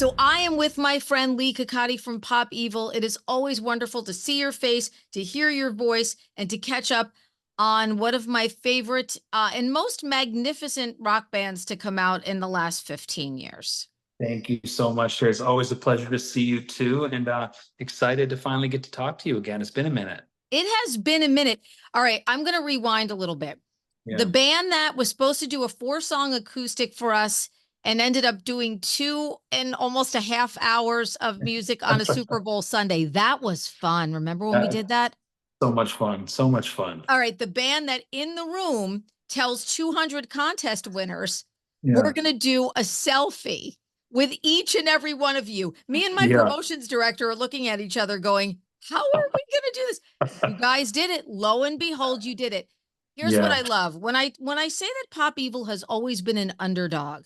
So I am with my friend Leigh Kakaty from Pop Evil. It is always wonderful to see your face, to hear your voice, and to catch up on one of my favorite and most magnificent rock bands to come out in the last 15 years. Thank you so much, Terrie. It's always a pleasure to see you too, and excited to finally get to talk to you again. It's been a minute. It has been a minute. All right, I'm going to rewind a little bit. The Yeah. band that was supposed to do a 4-song acoustic for us and ended up doing 2 and almost a half hours of music on a Super Bowl Sunday. That was fun. Remember when we did that? So much fun. So much fun. All right, the band that in the room tells 200 contest winners, Yeah. we're going to do a selfie with each and every one of you. Me and my Yeah. promotions director are looking at each other going, how are we going to do this? You guys did it. Lo and behold, you did it. Here's what Yeah. I love. When I say that Pop Evil has always been an underdog,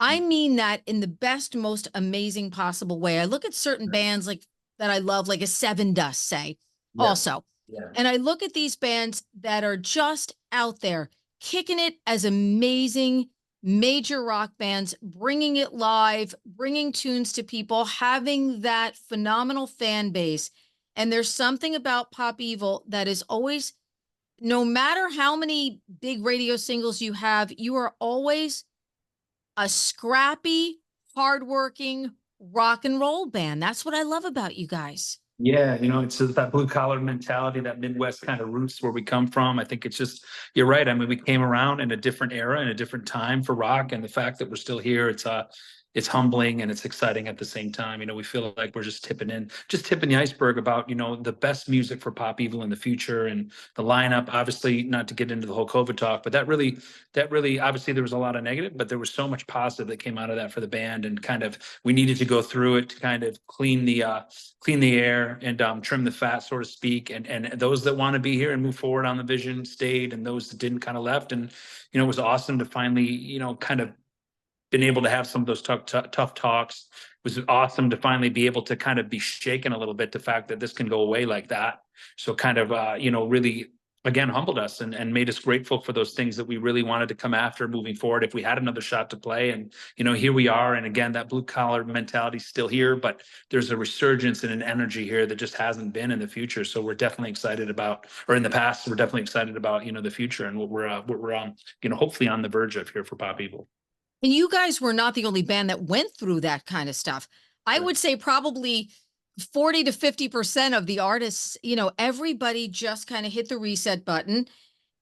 I mean that in the best, most amazing possible way. I look at certain bands like that I love, like a Seven Dust, say, Yeah. also. Yeah. And I look at these bands that are just out there kicking it as amazing major rock bands, bringing it live, bringing tunes to people, having that phenomenal fan base. And there's something about Pop Evil that is always, no matter how many big radio singles you have, you are always a scrappy, hardworking rock and roll band. That's what I love about you guys. Yeah, it's that blue collar mentality, that Midwest kind of roots where we come from. I think it's just, you're right. I mean, we came around in a different era and a different time for rock, and the fact that we're still here, it's humbling and it's exciting at the same time. We feel like we're just tipping the iceberg about, the best music for Pop Evil in the future, and the lineup, obviously, not to get into the whole COVID talk, but that really, obviously there was a lot of negative, but there was so much positive that came out of that for the band, and kind of, we needed to go through it to kind of clean the air and trim the fat, so to speak. And those that want to be here and move forward on the vision stayed, and those that didn't kind of left. And, it was awesome to finally, kind of been able to have some of those tough talks. It was awesome to finally be able to kind of be shaken a little bit, the fact that this can go away like that. So kind of, really, again, humbled us and made us grateful for those things that we really wanted to come after moving forward if we had another shot to play. And, here we are. And again, that blue collar mentality is still here, but there's a resurgence and an energy here that just hasn't been in the future. So we're definitely excited about, or in the past, we're definitely excited about, the future and what we're hopefully on the verge of here for Pop Evil. And you guys were not the only band that went through that kind of stuff. I would say probably 40 to 50% of the artists, everybody just kind of hit the reset button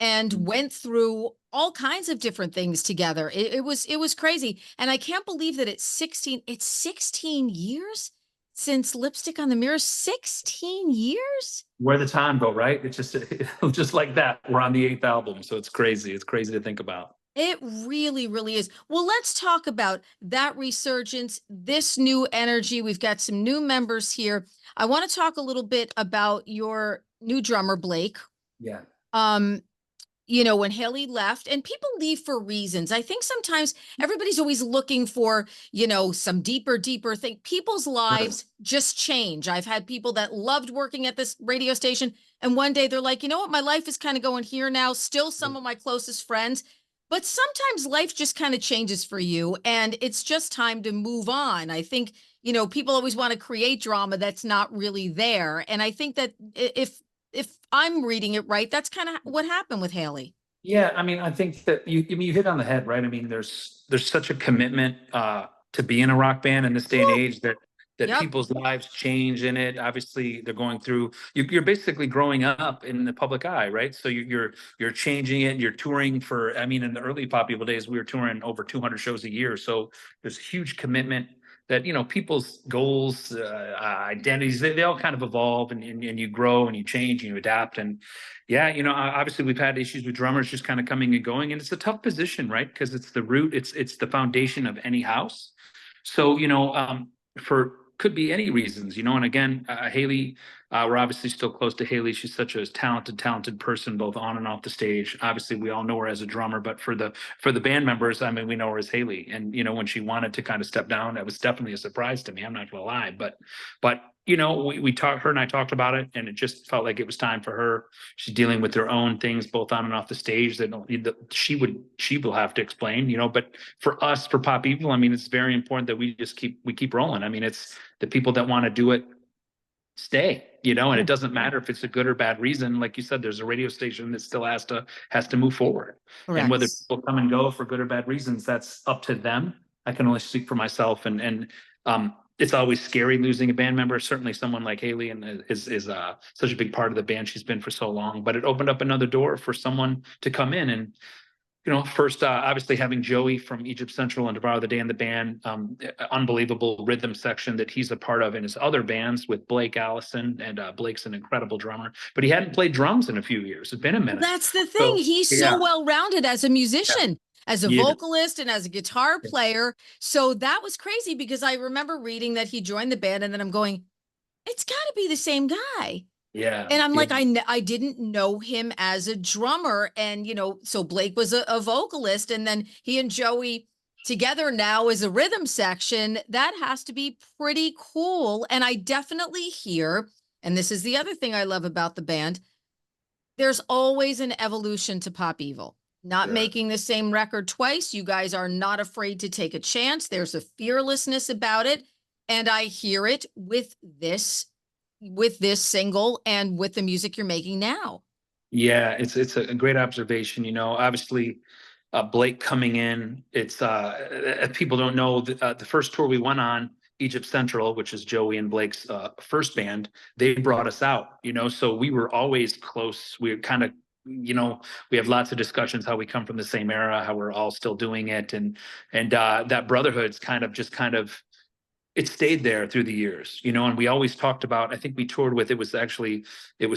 and went through all kinds of different things together. It was crazy. And I can't believe that it's 16 years since Lipstick on the Mirror. 16 years? Where the time go, right? It's just like that. We're on the 8th album. So it's crazy. It's crazy to think about. It really, really is. Well, let's talk about that resurgence, this new energy. We've got some new members here. I want to talk a little bit about your new drummer, Blake. Yeah. When Haley left, and people leave for reasons. I think sometimes everybody's always looking for, some deeper thing. People's lives just change. I've had people that loved working at this radio station, and one day they're like, you know what, my life is kind of going here now. Still some of my closest friends. But sometimes life just kind of changes for you, and it's just time to move on. I think, people always want to create drama that's not really there. And I think that if I'm reading it right, that's kind of what happened with Haley. Yeah, I mean, I think that you hit on the head, right? I mean, there's such a commitment to be in a rock band in this day and age that Yep. people's lives change in it. Obviously, they're going through. You're basically growing up in the public eye, right? So you're changing it. You're touring for. I mean, in the early Pop Evil days, we were touring over 200 shows a year. So there's a huge commitment that people's goals, identities, they all kind of evolve, and you grow and you change and you adapt. And yeah, obviously we've had issues with drummers just kind of coming and going, and it's a tough position, right? Because it's the root, it's the foundation of any house. So for could be any reasons, and again, Haley, we're obviously still close to Haley. She's such a talented person, both on and off the stage. Obviously, we all know her as a drummer, but for the band members, I mean, we know her as Haley. And when she wanted to kind of step down, that was definitely a surprise to me. I'm not gonna lie, but we talked, her and I talked about it, and it just felt like it was time for her. She's dealing with her own things, both on and off the stage, that she will have to explain, but for us, for Pop Evil, I mean, it's very important that we keep rolling. I mean, it's the people that want to do it stay, and it doesn't matter if it's a good or bad reason. Like you said, there's a radio station that still has to move forward. And Correct. whether people come and go for good or bad reasons, that's up to them. I can only speak for myself, and it's always scary losing a band member. Certainly someone like Haley and is such a big part of the band. She's been for so long, but it opened up another door for someone to come in. And first, obviously having Joey from Egypt Central and Devour the Day in the band, unbelievable rhythm section that he's a part of in his other bands with Blake Allison, and Blake's an incredible drummer, but he hadn't played drums in a few years. It's been a Well, minute. that's the thing. So, He's yeah, so well-rounded as a musician, as a yeah, vocalist and as a guitar player. So that was crazy because I remember reading that he joined the band, and then I'm going, it's got to be the same guy. yeah, And I'm yeah. like, I didn't know him as a drummer. And, so Blake was a vocalist, and then he and Joey together now as a rhythm section. That has to be pretty cool. And I definitely hear, and this is the other thing I love about the band, there's always an evolution to Pop Evil. Not Sure. making the same record twice. You guys are not afraid to take a chance. There's a fearlessness about it. And I hear it with this single and with the music you're making now. Yeah, it's a great observation. Obviously, Blake coming in. It's people don't know the first tour we went on, Egypt Central, which is Joey and Blake's first band. They brought us out. So we were always close. We were kind of, we have lots of discussions how we come from the same era, how we're all still doing it, and that brotherhood's kind of it stayed there through the years, and we always talked about, I think we toured with, it was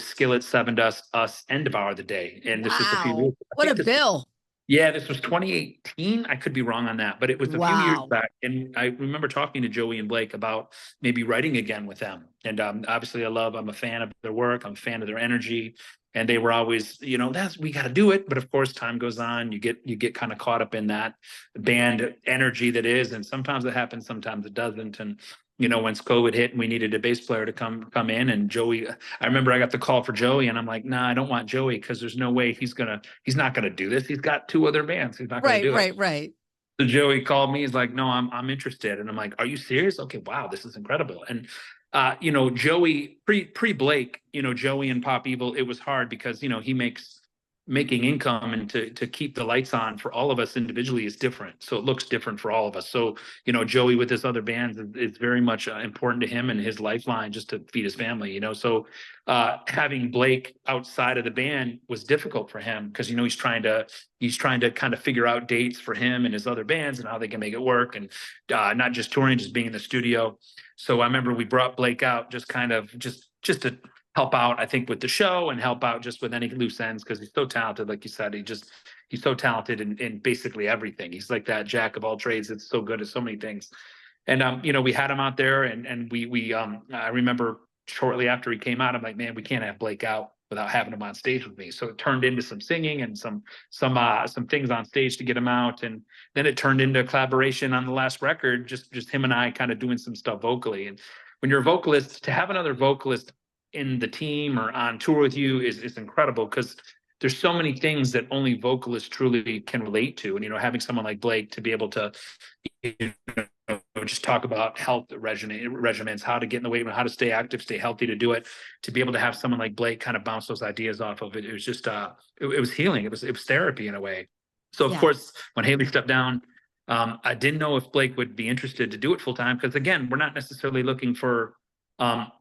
Skillet, Seven Dust, us, and Devour the Day. And this was a few Wow. years. What a bill. Yeah, this was 2018. I could be wrong on that, but it was a few years Wow. back. And I remember talking to Joey and Blake about maybe writing again with them. And obviously I'm a fan of their work. I'm a fan of their energy. And they were always, we got to do it. But of course, time goes on. You get kind of caught up in that band energy that is. And sometimes it happens, sometimes it doesn't. And once COVID hit and we needed a bass player to come in, and Joey, I remember I got the call for Joey, and I'm like, nah, I don't want Joey, because there's no way he's not gonna do this. He's got two other bands. He's not gonna do it. Right. So Joey called me. He's like, no, I'm interested. And I'm like, are you serious? Okay, wow, this is incredible. And Joey pre Blake, Joey and Pop Evil, it was hard because he making income, and to keep the lights on for all of us individually is different. So it looks different for all of us. So Joey with his other bands is very much important to him and his lifeline, just to feed his family. So having Blake outside of the band was difficult for him, because he's trying to kind of figure out dates for him and his other bands and how they can make it work, and not just touring, just being in the studio. So I remember we brought Blake out just to help out, I think, with the show, and help out just with any loose ends, because he's so talented. Like you said, he's so talented in basically everything. He's like that jack of all trades. It's so good at so many things. And we had him out there, and we I remember shortly after he came out, I'm like, man, we can't have Blake out without having him on stage with me. So it turned into some singing and some things on stage to get him out, and then it turned into a collaboration on the last record, just him and I kind of doing some stuff vocally. And when you're a vocalist, to have another vocalist in the team or on tour with you is incredible, because there's so many things that only vocalists truly can relate to. And having someone like Blake to be able to just talk about health regimens, how to get in the weight room, how to stay active, stay healthy, to do it, to be able to have someone like Blake kind of bounce those ideas off of it. It was just it was healing. It was therapy in a way. So of course, when Haley stepped down, I didn't know if Blake would be interested to do it full time, because again, we're not necessarily looking for,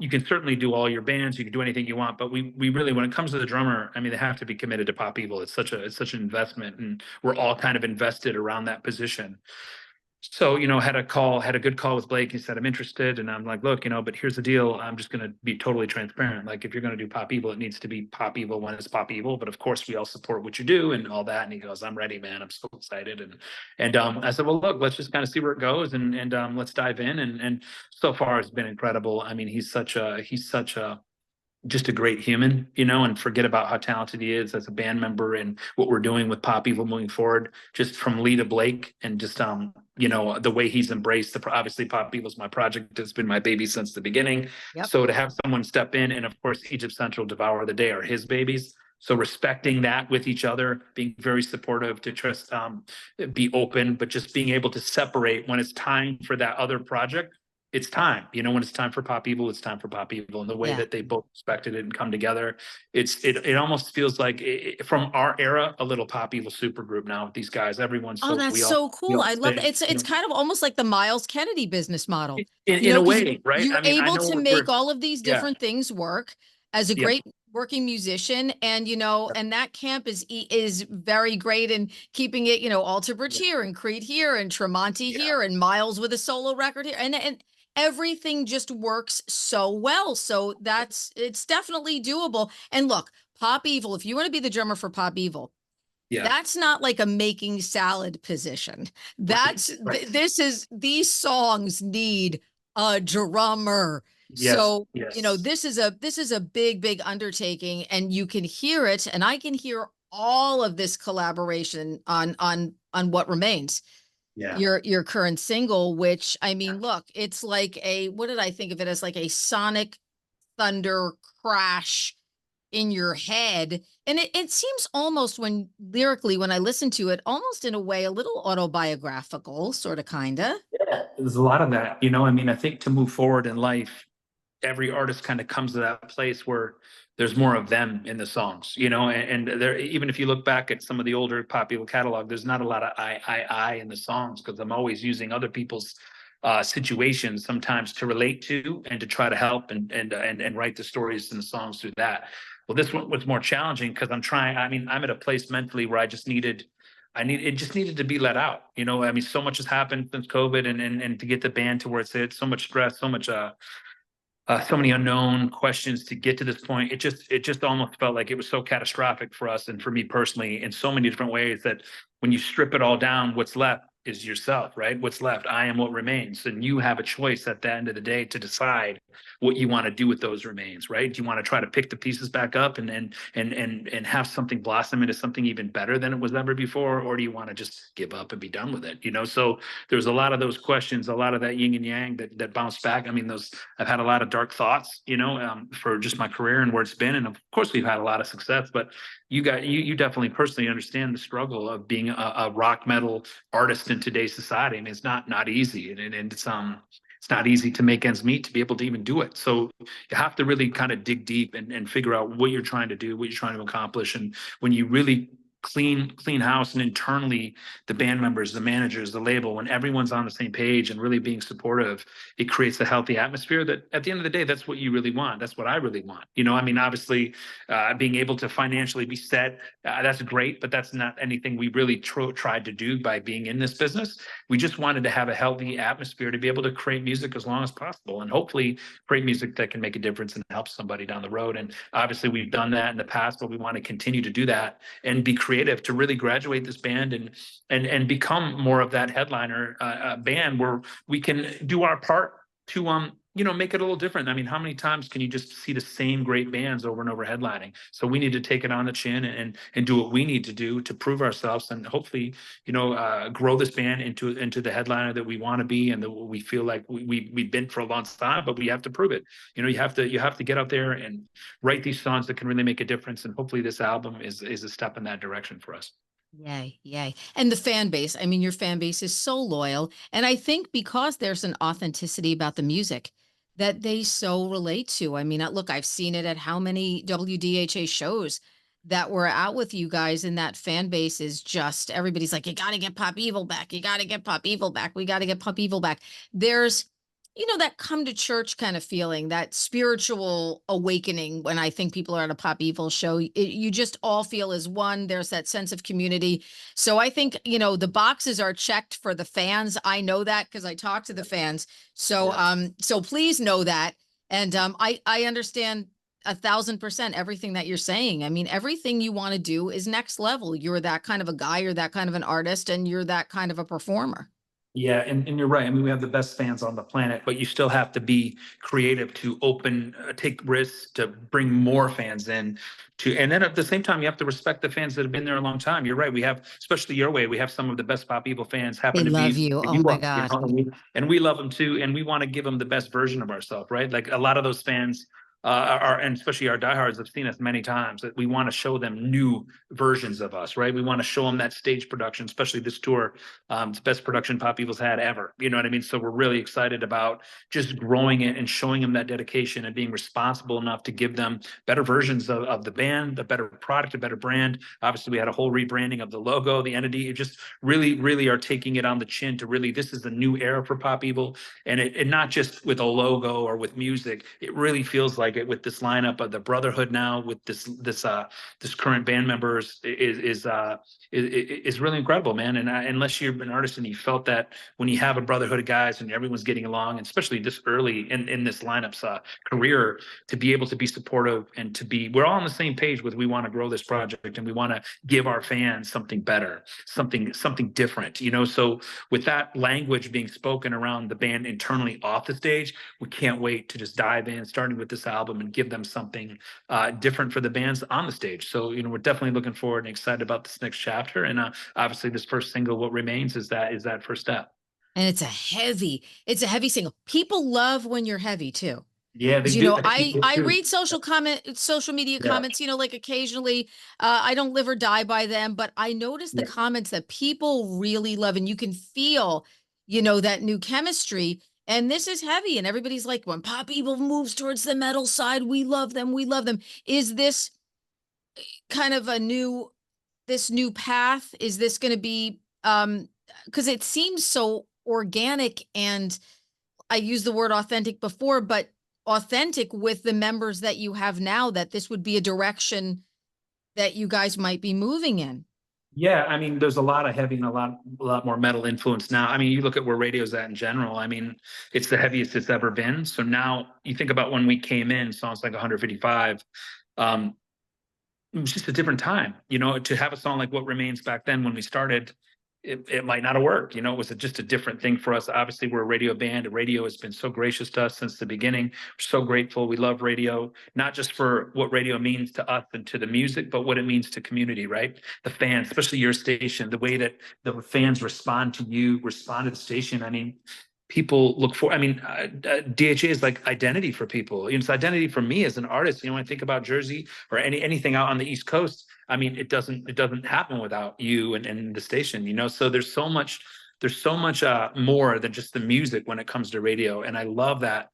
you can certainly do all your bands, you can do anything you want, but we really, when it comes to the drummer, I mean, they have to be committed to Pop Evil. It's such an investment, and we're all kind of invested around that position. So, had a good call with Blake. He said, I'm interested. And I'm like, look, but here's the deal. I'm just going to be totally transparent. Like, if you're going to do Pop Evil, it needs to be Pop Evil when it's Pop Evil. But of course, we all support what you do and all that. And he goes, I'm ready, man. I'm so excited. And I said, well, look, let's just kind of see where it goes, and let's dive in. And so far it's been incredible. I mean, he's such a just a great human, and forget about how talented he is as a band member and what we're doing with Pop Evil moving forward, just from Leigh to Blake, and just you know, the way he's embraced obviously Pop Evil's my project. It's been my baby since the beginning. Yep. So to have someone step in, and of course, Egypt Central, Devour the Day are his babies. So respecting that with each other, being very supportive, to just be open, but just being able to separate when it's time for that other project. It's time, you know, when it's time for Pop Evil, it's time for Pop Evil. And the way Yeah. that they both respected it and come together, it almost feels like from our era, a little Pop Evil supergroup now with these guys. Everyone's Oh, so that's we all so we cool. all I love that. say, It's you it's know, kind of almost like the Miles Kennedy business model, in a because way, right? you're I mean, I able know to make all of these yeah, different things work as a yeah, great working musician, and and that camp is very great in keeping it, Alter Bridge yeah, here and Creed here and Tremonti yeah, here and Miles with a solo record here, and everything just works so well. So it's definitely doable. And look, Pop Evil, if you want to be the drummer for Pop Evil, yeah, that's not like a making salad position. right, That's right. these songs need a drummer. Yes, So, yes, this is a big, big undertaking, and you can hear it, and I can hear all of this collaboration on What Remains, yeah. your current single, which, I mean, look, it's like what did I think of it as, like a sonic thunder crash in your head. And it seems almost, when lyrically, when I listen to it, almost in a way, a little autobiographical, sort of, kind of. Yeah, there's a lot of that, you know. I mean, I think to move forward in life, every artist kind of comes to that place where there's more of them in the songs, you know, and there, even if you look back at some of the older popular catalog, there's not a lot of I in the songs, because I'm always using other people's situations sometimes to relate to and to try to help and write the stories and the songs through that. Well, this one was more challenging because I mean, I'm at a place mentally where it just needed to be let out. You know, I mean, so much has happened since COVID, and to get the band to where it's at, so much stress, so many unknown questions to get to this point. It just almost felt like it was so catastrophic for us and for me personally in so many different ways, that when you strip it all down, what's left is yourself, right? What's left, I am what remains. And you have a choice at the end of the day to decide what you want to do with those remains, right? Do you want to try to pick the pieces back up and have something blossom into something even better than it was ever before? Or do you want to just give up and be done with it? You know, so there's a lot of those questions, a lot of that yin and yang that bounce back. I mean, I've had a lot of dark thoughts, you know, for just my career and where it's been. And of course, we've had a lot of success, but you definitely personally understand the struggle of being a rock metal artist in today's society. I mean, it's not easy, and it's not easy to make ends meet to be able to even do it. So you have to really kind of dig deep and figure out what you're trying to do, what you're trying to accomplish. And when you really clean house, and internally, the band members, the managers, the label, when everyone's on the same page and really being supportive, it creates a healthy atmosphere that at the end of the day, that's what you really want. That's what I really want. You know, I mean, obviously, being able to financially be set, that's great, but that's not anything we really tried to do by being in this business. We just wanted to have a healthy atmosphere to be able to create music as long as possible, and hopefully create music that can make a difference and help somebody down the road. And obviously we've done that in the past, but we want to continue to do that and be creative to really graduate this band and become more of that headliner band where we can do our part to make it a little different. I mean, how many times can you just see the same great bands over and over headlining? So we need to take it on the chin and do what we need to do to prove ourselves, and hopefully, grow this band into the headliner that we want to be, and that we feel like we've been for a long time, but we have to prove it. You know, you have to get out there and write these songs that can really make a difference, and hopefully this album is a step in that direction for us. Yay, yay. And the fan base, I mean, your fan base is so loyal. And I think because there's an authenticity about the music that they so relate to. I mean, look, I've seen it at how many WDHA shows that were out with you guys, and that fan base is just, everybody's like, you got to get Pop Evil back. You got to get Pop Evil back. We got to get Pop Evil back. There's, that come to church kind of feeling, that spiritual awakening when I think people are at a Pop Evil show. You just all feel as one. There's that sense of community. So I think, the boxes are checked for the fans. I know that because I talk to the fans. So, Yeah. so please know that. And I understand 1,000% everything that you're saying. I mean, everything you want to do is next level. You're that kind of a guy, you're that kind of an artist, and you're that kind of a performer. Yeah, and you're right. I mean, we have the best fans on the planet, but you still have to be creative to take risks to bring more fans in. And then at the same time, you have to respect the fans that have been there a long time. You're right. We have, especially your way, we have some of the best Pop Evil fans They happen to love be you. where Oh you my are, you God. know, and we love them too. And we want to give them the best version of ourselves, right? Like a lot of those fans and especially our diehards have seen us many times, that we want to show them new versions of us, right? We want to show them that stage production, especially this tour. It's the best production Pop Evil's had ever. You know what I mean? So we're really excited about just growing it and showing them that dedication and being responsible enough to give them better versions of the band, a better product, a better brand. Obviously, we had a whole rebranding of the logo, the entity. It just really are taking it on the chin to really, this is a new era for Pop Evil. And not just with a logo or with music. It really feels like it with this lineup of the Brotherhood now, with this current band members is really incredible, man. And unless you're an artist and you felt that when you have a brotherhood of guys and everyone's getting along, and especially this early in this lineup's career, to be able to be supportive and we're all on the same page with, we want to grow this project and we want to give our fans something better, something different, you know. So with that language being spoken around the band internally off the stage, we can't wait to just dive in, starting with this album, and give them something different for the bands on the stage. So, you know, we're definitely looking forward and excited about this next chapter. And obviously, this first single, "What Remains," is that first step. And it's a heavy single. People love when you're heavy too. Yeah, they 'Cause, you do. know, I think they I do. read social media Yeah, comments, you know, like occasionally, I don't live or die by them, but I notice the yeah, comments that people really love, and you can feel, you know, that new chemistry. And this is heavy, and everybody's like, when Pop Evil moves towards the metal side, we love them, we love them. Is this kind of this new path? Is this going to be, because it seems so organic, and I used the word authentic before, but authentic with the members that you have now, that this would be a direction that you guys might be moving in. yeah. I mean, there's a lot of heavy and a lot more metal influence now. I mean, you look at where radio's at in general. I mean, it's the heaviest it's ever been. So now you think about when we came in, songs like 155. Um, it was just a different time, you know, to have a song like "What Remains" back then when we started, it might not have worked. You know, it was just a different thing for us. Obviously, we're a radio band. Radio has been so gracious to us since the beginning. We're so grateful. We love radio, not just for what radio means to us and to the music, but what it means to community, right? The fans, especially your station, the way that the fans respond to you, respond to the station. I mean, people look for, I mean, DHA is like identity for people. You know, it's identity for me as an artist. You know, when I think about Jersey or anything out on the East Coast, I mean, it doesn't happen without you and the station, you know. So there's so much more than just the music when it comes to radio. And I love that.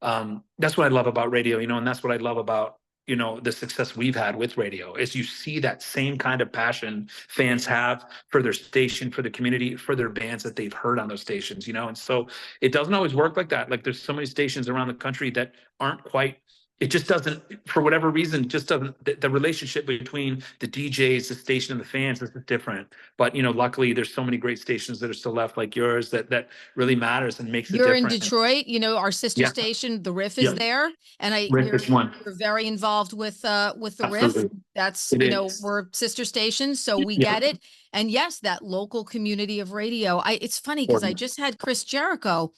That's what I love about radio, you know, and that's what I love about, you know, the success we've had with radio, is you see that same kind of passion fans have for their station, for the community, for their bands that they've heard on those stations, you know. And so it doesn't always work like that. Like there's so many stations around the country that aren't quite, it just doesn't, for whatever reason, just doesn't, the relationship between the DJs, the station, and the fans is different. But, you know, luckily there's so many great stations that are still left like yours that really matters and makes a You're in difference. Detroit, you know, our sister Yeah, station, the Riff is yeah. there. And Rick is one. you're very involved with the Riff. Absolutely. That's, It you know, is. we're sister stations, so we Yeah. get it. And yes, that local community of radio. It's funny because I Important. just had Chris Jericho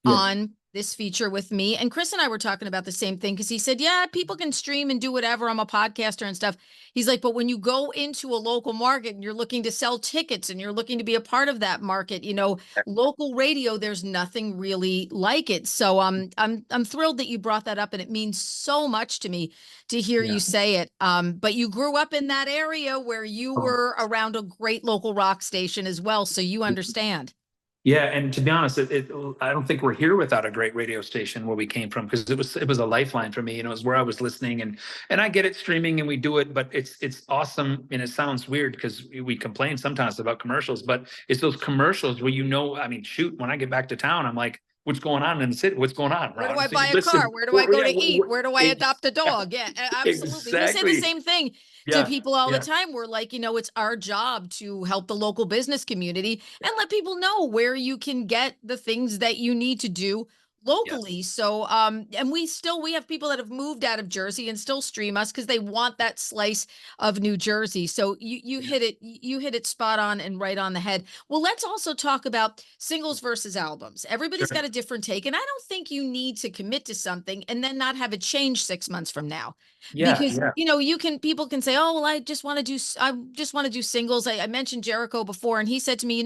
Yeah. on this feature with me. And Chris and I were talking about the same thing, because he said, yeah, people can stream and do whatever. I'm a podcaster and stuff. He's like, but when you go into a local market and you're looking to sell tickets and you're looking to be a part of that market, you know, local radio, there's nothing really like it. So I'm thrilled that you brought that up, and it means so much to me to hear you Yeah. say it. But you grew up in that area where you were around a great local rock station as well, so you understand. Yeah, and to be honest, I don't think we're here without a great radio station where we came from, because it was a lifeline for me. You know, it was where I was listening, and I get it streaming and we do it, but it's awesome. And it sounds weird because we complain sometimes about commercials, but it's those commercials where, you know, I mean, shoot, when I get back to town, I'm like, what's going on in the city? What's going on, Where do Ron? I So you buy a listen. car? Where do I go Yeah, to eat? Where do I adopt a dog? Yeah, absolutely. We say the exactly. same thing to Yeah, people all the yeah. time. We're like, you know, it's our job to help the local business community and let people know where you can get the things that you need to do Yeah, locally. So, and we have people that have moved out of Jersey and still stream us because they want that slice of New Jersey. So yeah, you hit it spot on and right on the head. Well, let's also talk about singles versus albums. Everybody's got sure. a different take, and I don't think you need to commit to something and then not have it change 6 months from now, Yeah, because yeah, people can say, oh well, I just want to do singles. I mentioned Jericho before, and he said to me,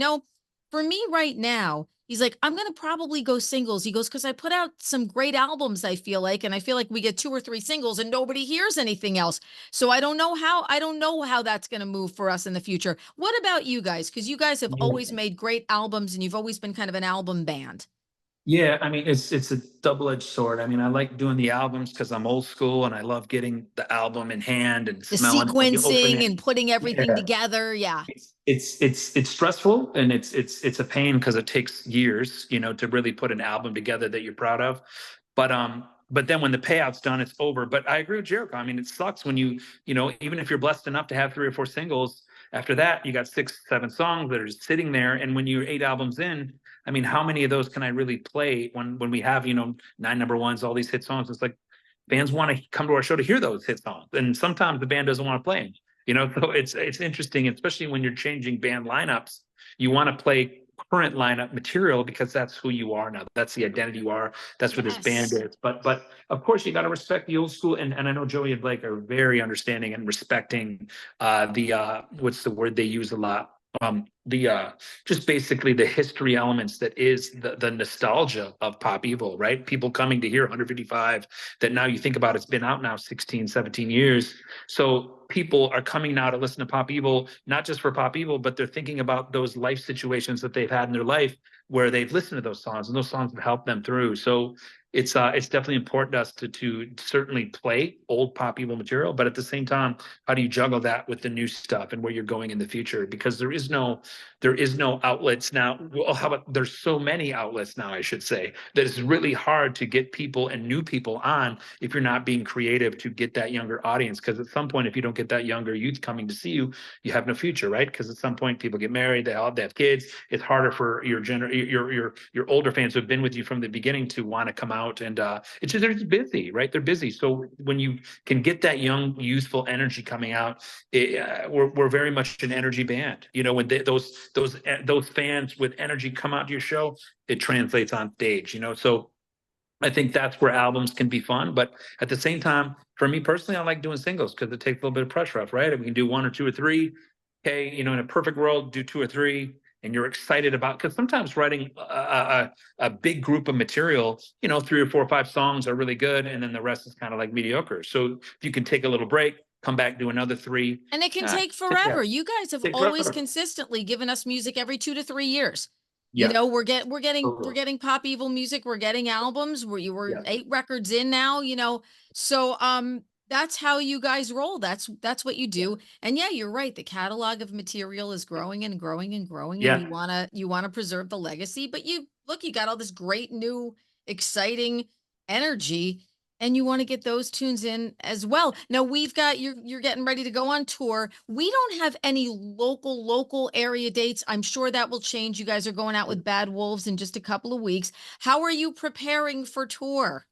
for me right now, he's like, I'm going to probably go singles. He goes, because I put out some great albums, I feel like, and I feel like we get 2 or 3 singles and nobody hears anything else. So I don't know how that's going to move for us in the future. What about you guys? Because you guys have always yeah. made great albums and you've always been kind of an album band. Yeah, I mean it's a double-edged sword. I mean, I like doing the albums because I'm old school and I love getting the album in hand and The smelling it when you open sequencing it. and putting everything Yeah. together. Yeah. It's stressful and it's a pain because it takes years, to really put an album together that you're proud of. But then when the payout's done, it's over. But I agree with Jericho. I mean, it sucks when even if you're blessed enough to have 3 or 4 singles, after that you got 6, 7 songs that are just sitting there. And when you're 8 albums in, I mean, how many of those can I really play when we have, 9 number 1s, all these hit songs? It's like fans want to come to our show to hear those hit songs, and sometimes the band doesn't want to play them. So it's interesting, especially when you're changing band lineups. You want to play current lineup material because that's who you are now. That's the identity you are. That's what this band Yes. is. But of course you got to respect the old school. And I know Joey and Blake are very understanding and respecting the what's the word they use a lot, the just basically the history elements that is the nostalgia of pop evil, right? People coming to hear 155 that now you think about, it's been out now 16, 17 years. So people are coming now to listen to pop evil, not just for pop evil, but they're thinking about those life situations that they've had in their life where they've listened to those songs, and those songs have helped them through. So it's definitely important to us to certainly play old pop evil material, but at the same time, how do you juggle that with the new stuff and where you're going in the future? Because there is no outlets now. Well, how about, there's so many outlets now, I should say, that it's really hard to get people and new people on if you're not being creative to get that younger audience. Because at some point, if you don't get that younger youth coming to see you, you have no future, right? Because at some point, people get married, they have kids. It's harder for your older fans who have been with you from the beginning to want to come out, and it's just, they're just busy, right? They're busy. So when you can get that young, youthful energy coming out, we're very much an energy band. When those fans with energy come out to your show, it translates on stage. So I think that's where albums can be fun. But at the same time, for me personally, I like doing singles because it takes a little bit of pressure off, right? We can do 1 or 2 or 3. Okay, in a perfect world, do 2 or 3, and you're excited about, because sometimes writing a big group of material, 3 or 4 or 5 songs are really good, and then the rest is kind of like mediocre. So if you can take a little break, come back, do another 3. And it can Yeah, take yeah, forever. You guys have take always forever. consistently given us music every 2 to 3 years. Yeah, We're totally. getting pop evil music. We're getting albums. We're Yeah, 8 records in now. So that's how you guys roll. That's what you yeah, do. And yeah, you're right. The catalog of material is growing and growing and growing, and yeah. you wanna preserve the legacy. But you got all this great new exciting energy, and you want to get those tunes in as well. Now we've got you're getting ready to go on tour. We don't have any local area dates. I'm sure that will change. You guys are going out with Bad Wolves in just a couple of weeks. How are you preparing for tour?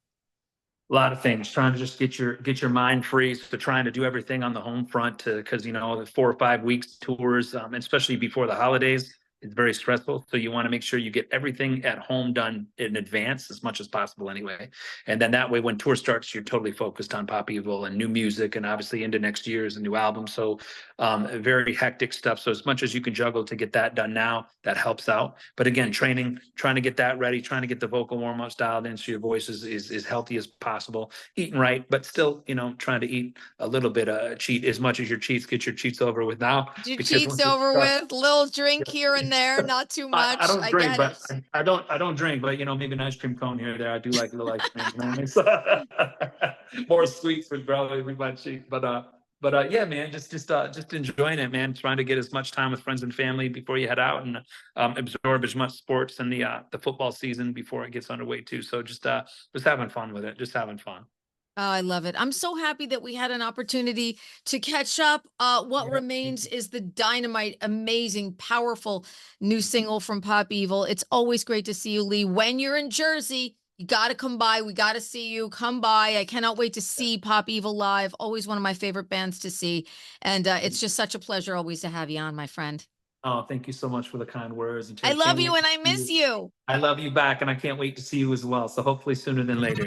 A lot of things, trying to just get your mind free, so trying to do everything on the home front, to because the 4 or 5 weeks tours, especially before the holidays, it's very stressful. So you want to make sure you get everything at home done in advance as much as possible anyway. And then that way, when tour starts, you're totally focused on pop evil and new music, and obviously into next year's a new album. So very hectic stuff. So as much as you can juggle to get that done now, that helps out. But again, training, trying to get that ready, trying to get the vocal warm-ups dialed in so your voice is as healthy as possible, eating right, but still, trying to eat a little bit, cheat as much as your cheats, get your cheats over with now, Your because cheats once it over starts, with, little drink here and there, not too I much. don't I drink, get but it. I don't drink, but maybe an ice cream cone here or there. I do like a little ice cream. More sweets would probably be my cheat. But yeah, man, just enjoying it, man. Trying to get as much time with friends and family before you head out, and absorb as much sports in the football season before it gets underway too. So just having fun with it, just having fun. Oh, I love it. I'm so happy that we had an opportunity to catch up. What Yeah. remains is the dynamite, amazing, powerful new single from Pop Evil. It's always great to see you, Leigh. When you're in Jersey, You got to come by. We got to see you. Come by. I cannot wait to see Pop Evil live. Always one of my favorite bands to see. And it's just such a pleasure always to have you on, my friend. Oh, thank you so much for the kind words. And I Terrie, love can't you wait and to I see miss you. you. I love you back, and I can't wait to see you as well. So hopefully sooner than later.